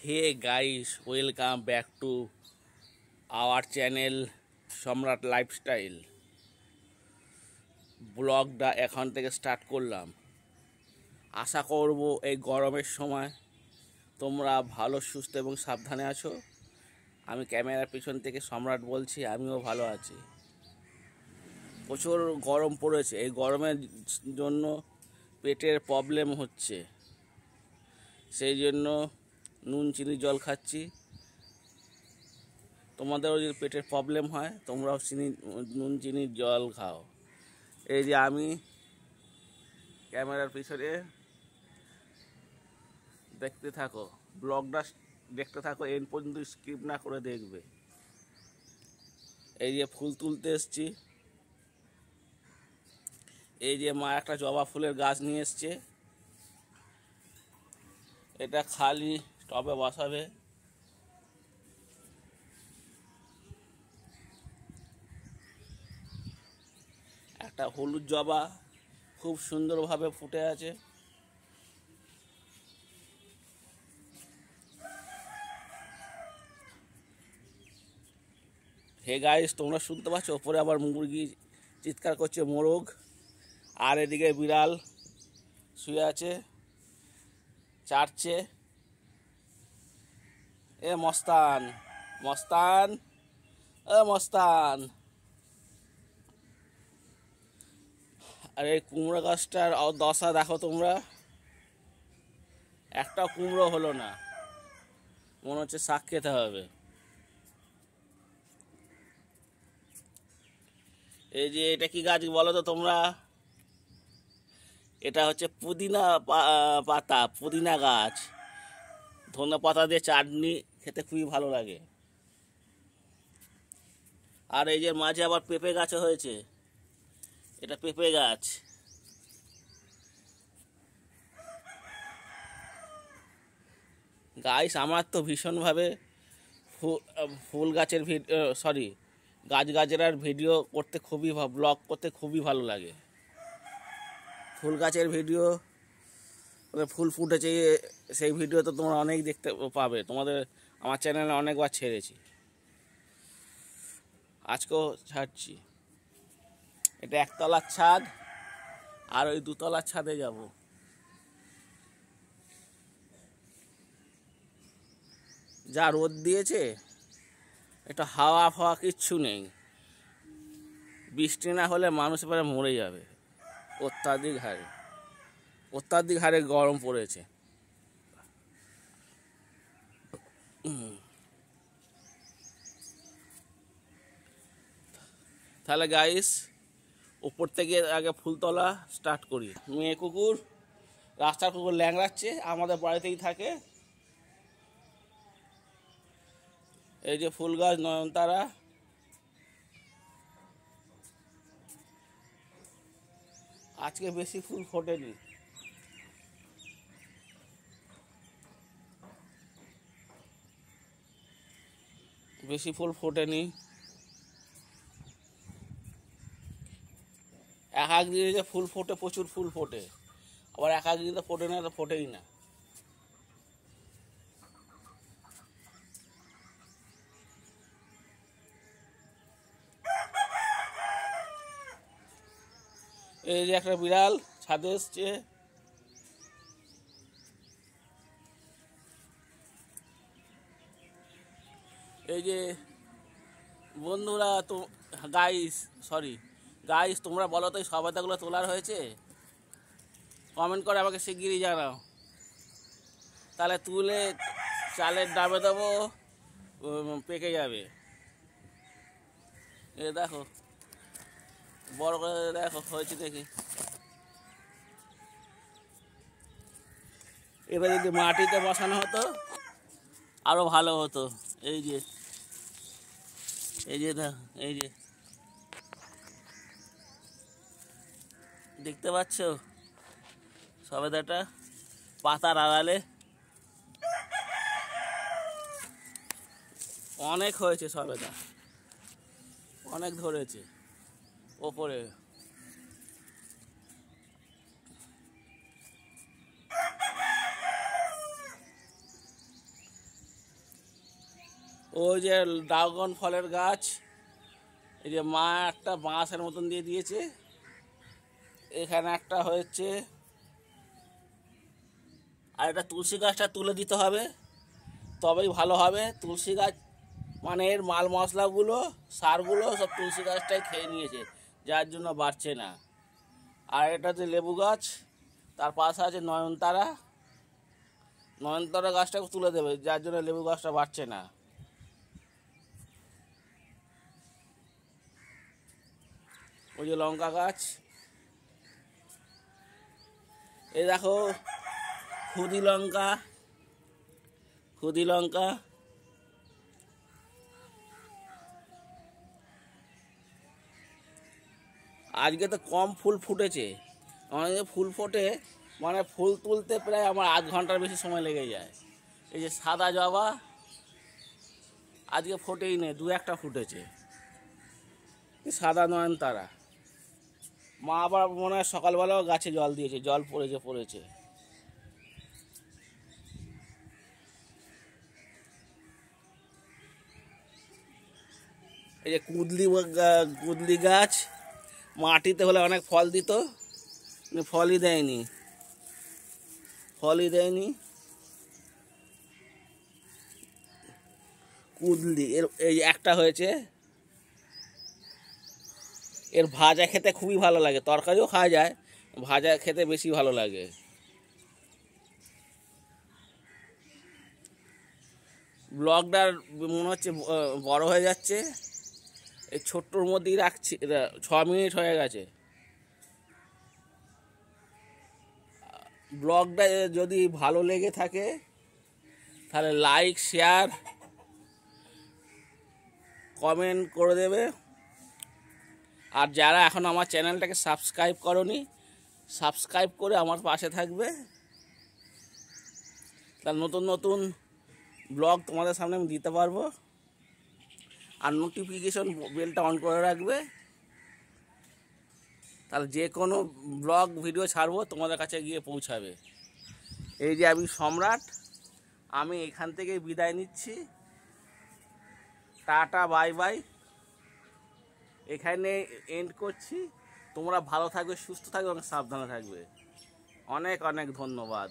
Hey guys, welcome back to our channel সম্রাট lifestyle. ব্লগটা এখন থেকে স্টার্ট করলাম। আশা করব এই গরমের সময় তোমরা ভালো সুস্থ এবং সাবধানে আছো। আমি ক্যামেরার পিছন থেকে সম্রাট বলছি, আমিও ভালো আছি। প্রচুর গরম পড়েছে, এই গরমের জন্য পেটের প্রবলেম হচ্ছে, সেই জন্য নুন চিনি জল খাচ্ছি। তোমাদেরও যদি পেটের প্রবলেম হয় তোমরাও নুন চিনির জল খাও। এই যে আমি ক্যামেরার পিছনে, দেখতে থাকো, ব্লগটা দেখতে থাকো, এন্ড পর্যন্ত স্কিপ না করে দেখবে। এই যে ফুল তুলতে এসছি, এই যে মা একটা জবা ফুলের গাছ নিয়ে এসছে, এটা খালি টবে বসাবে। একটা হলুদ জবা খুব সুন্দরভাবে ফুটে আছে। হে গাইস, তোমরা শুনতে পাচ্ছ? ওপরে আবার মুরগি চিৎকার করছে, মোরগ। আর এদিকে বিড়াল শুয়ে আছে, চাটছে। এ মস্তান, মস্তান, এ মস্তান। আর এই কুমড়ো গাছটার দশা দেখো তোমরা, একটা কুমড়ো হলো না, মনে হচ্ছে শাক খেতে হবে। এই যে এটা কি গাছ বলো তো তোমরা? এটা হচ্ছে পুদিনা পাতা, পুদিনা গাছ। ধনে পাতা দিয়ে চাটনি খেতে খুবই ভালো লাগে। আর এই যে মাঝে আবার পেঁপে গাছও হয়েছে, এটা পেঁপে গাছ। গাইস, আমার তো ভীষণভাবে ফুল গাছের গাছগাছড়ার ভিডিও করতে খুবই, ব্লগ করতে খুবই ভালো লাগে। ফুল গাছের ভিডিও, ফুল ফুটেছে সেই ভিডিও তো তোমরা অনেক দেখতে পাবে, তোমাদের আমার চ্যানেলে অনেকবার ছেড়েছি, আজকেও ছাড়ছি। এটা একতলার ছাদ, আর ওই দুতলার ছাদে যাব। যা রোদ দিয়েছে, এটা হাওয়া ফাওয়া কিচ্ছু নেই। বৃষ্টি না হলে মানুষ এবারে মরে যাবে। অত্যাধিক হারে গরম পড়েছে। তাহলে গাইস, উপর থেকে আগে ফুল তোলা স্টার্ট করি। মেয়ে কুকুর, রাস্তার কুকুর ল্যাংড়াচ্ছে, আমাদের বাড়িতেই থাকে। এই যে ফুল গাছ নয়নতারা, আজকে বেশি ফুল ফোটেনি। বেশি ফুল ফোটেনি। এক এক দিনে যে ফুল ফোটে, প্রচুর ফুল ফোটে, আবার এক এক দিনে তো ফোটে না, তো ফোটেই না। এই যে একটা বিড়াল ছাদে এসছে। এই যে বন্ধুরা, তো গাইস তোমরা বলো তো এই সবেদাগুলো তোলার হয়েছে? কমেন্ট করে আমাকে শিগগিরই জানাও, তাহলে তুলে চালের ডাবে দেবো, পেকে যাবে। এ দেখো, বড় করে দেখো হয়েছে দেখি। এবার যদি মাটিতে বসানো হতো আরো ভালো হতো। এই যে এই যে দেখতে পাচ্ছ সবেদাটা পাতার আড়ালে অনেক হয়েছে, সবেদা অনেক ধরেছে ওপরে। ওই যে ড্রাগন ফলের গাছ, এই যে মা একটা বাঁশের মতন দিয়ে দিয়েছে, এখানে একটা হয়েছে। আর এটা তুলসী গাছটা তুলে দিতে হবে, তবেই ভালো হবে। তুলসী গাছ মানে এর মাল মশলাগুলো, সারগুলো সব তুলসী গাছটাই খেয়ে নিয়েছে, যার জন্য বাড়ছে না। আর এটা যে লেবু গাছ, তার পাশে আছে নয়নতারা, নয়নতারা গাছটাকে তুলে দেবে, যার জন্য লেবু গাছটা বাড়ছে না। ওই যে লঙ্কা গাছ, এই দেখো খুদি লঙ্কা, খুদি লঙ্কা। আজকে তো কম ফুল ফুটেছে, অনেক ফুল ফোটে মানে ফুল তুলতে প্রায় আমার আধ ঘন্টার বেশি সময় লেগে যায়। এই যে সাদা জবা আজকে ফোটেই নেই, দু একটা ফুটেছে। সাদা নয়নতারা, মা আবার মনে হয় সকালবেলাও গাছে জল দিয়েছে, জল পড়েছে। এই যে কুদলি গাছ, মাটিতে হলে অনেক ফল দিত, ফলই দেয়নি। কুদলি এই একটা হয়েছে, এর ভাজা খেতে খুবই ভালো লাগে, তরকারিও খাওয়া যায়, ভাজা খেতে বেশি ভালো লাগে। ব্লগটার মনে হচ্ছে বড় হয়ে যাচ্ছে, এই ছোট্টর মধ্যেই রাখছি, 6 মিনিট হয়ে গেছে। ব্লগটা যদি ভালো লেগে থাকে তাহলে লাইক, শেয়ার, কমেন্ট করে দেবে। আর যারা এখন আমার চ্যানেলটাকে সাবস্ক্রাইব করনি, সাবস্ক্রাইব করে আমার পাশে থাকবে, তার নতুন ব্লগ তোমাদের সামনে আমি দিতে পারবো। আর নোটিফিকেশন বেলটা অন করে রাখবে, তাহলে যে কোনো ব্লগ ভিডিও ছাড়বো তোমাদের কাছে গিয়ে পৌঁছাবে। এই যে আমি সম্রাট, আমি এখান থেকে বিদায় নিচ্ছি, টাটা বাই বাই, এখানে এন্ড করছি। তোমরা ভালো থাকবে, সুস্থ থাকবে এবং সাবধানে থাকবে। অনেক ধন্যবাদ।